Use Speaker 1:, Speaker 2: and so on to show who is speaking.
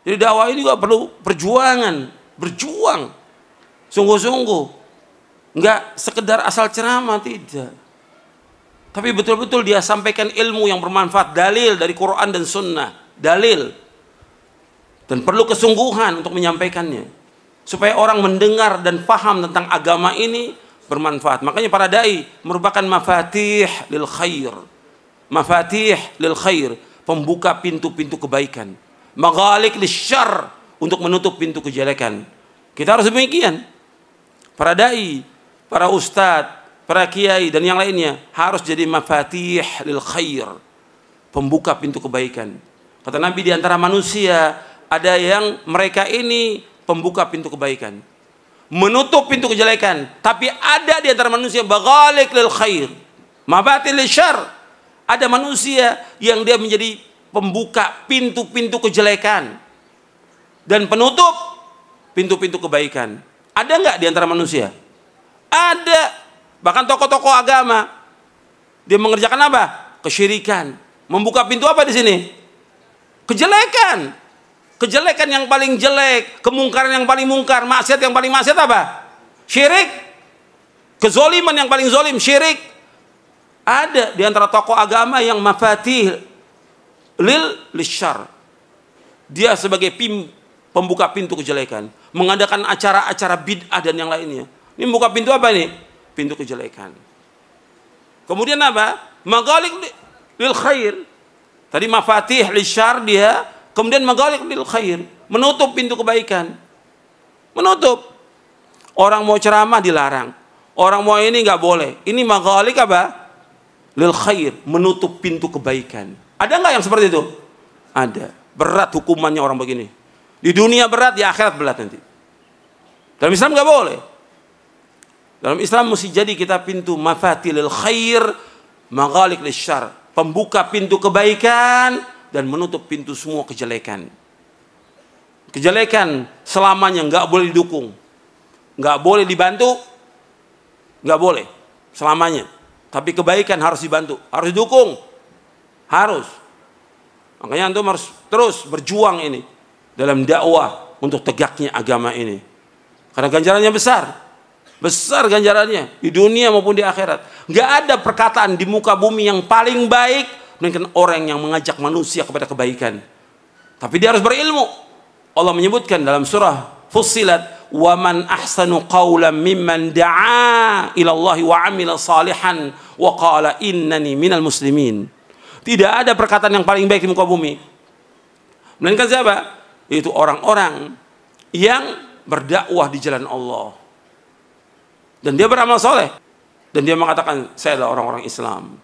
Speaker 1: Jadi dakwah ini juga perlu perjuangan, berjuang sungguh-sungguh. Enggak sekedar asal ceramah, tidak. Tapi betul-betul dia sampaikan ilmu yang bermanfaat, dalil dari Quran dan Sunnah, dalil. Dan perlu kesungguhan untuk menyampaikannya, supaya orang mendengar dan paham tentang agama ini bermanfaat. Makanya para dai merupakan mafatih lil khair. Mafatih lil khair, pembuka pintu-pintu kebaikan. Maghaliq lisyarr, untuk menutup pintu kejelekan. Kita harus demikian. Para dai, para ustadz, para kiai dan yang lainnya harus jadi mafatih lil khair, pembuka pintu kebaikan. Kata Nabi, di antara manusia ada yang mereka ini pembuka pintu kebaikan, menutup pintu kejelekan. Tapi ada di antara manusia maghaliq lil khair, mafatih lisyarr. Ada manusia yang dia menjadi pembuka pintu-pintu kejelekan dan penutup pintu-pintu kebaikan. Ada nggak di antara manusia? Ada. Bahkan tokoh-tokoh agama, dia mengerjakan apa? Kesyirikan. Membuka pintu apa di sini? Kejelekan. Kejelekan yang paling jelek, kemungkaran yang paling mungkar, maksiat yang paling maksiat apa? Syirik. Kezoliman yang paling zolim, syirik. Ada di antara tokoh agama yang mafatih lisyarr. Dia sebagai pembuka pintu kejelekan, mengadakan acara-acara bid'ah dan yang lainnya. Ini membuka pintu apa ini? Pintu kejelekan. Kemudian apa? Maghaliq lil khair. Tadi mafatih lisyarr dia, kemudian maghaliq lil khair, menutup pintu kebaikan. Menutup. Orang mau ceramah dilarang. Orang mau ini nggak boleh. Ini maghaliq apa? Lil khair, menutup pintu kebaikan. Ada nggak yang seperti itu? Ada. Berat hukumannya orang begini. Di dunia berat, di akhirat berat nanti. Dalam Islam nggak boleh. Dalam Islam mesti jadi kita pintu mafatilil khair, maghaliq lisyarr, pembuka pintu kebaikan dan menutup pintu semua kejelekan. Kejelekan selamanya nggak boleh didukung, nggak boleh dibantu, nggak boleh selamanya. Tapi kebaikan harus dibantu, harus didukung. Harus. Makanya antum harus terus berjuang ini dalam dakwah untuk tegaknya agama ini. Karena ganjarannya besar. Besar ganjarannya di dunia maupun di akhirat. Enggak ada perkataan di muka bumi yang paling baik melainkan orang yang mengajak manusia kepada kebaikan. Tapi dia harus berilmu. Allah menyebutkan dalam surah Fussilat, "Wa man ahsanu qawlan mimman da'a ila Allah wa 'amila salihan wa qala innani minal muslimin." Tidak ada perkataan yang paling baik di muka bumi melainkan siapa? Itu orang-orang yang berdakwah di jalan Allah dan dia beramal soleh dan dia mengatakan saya adalah orang-orang Islam.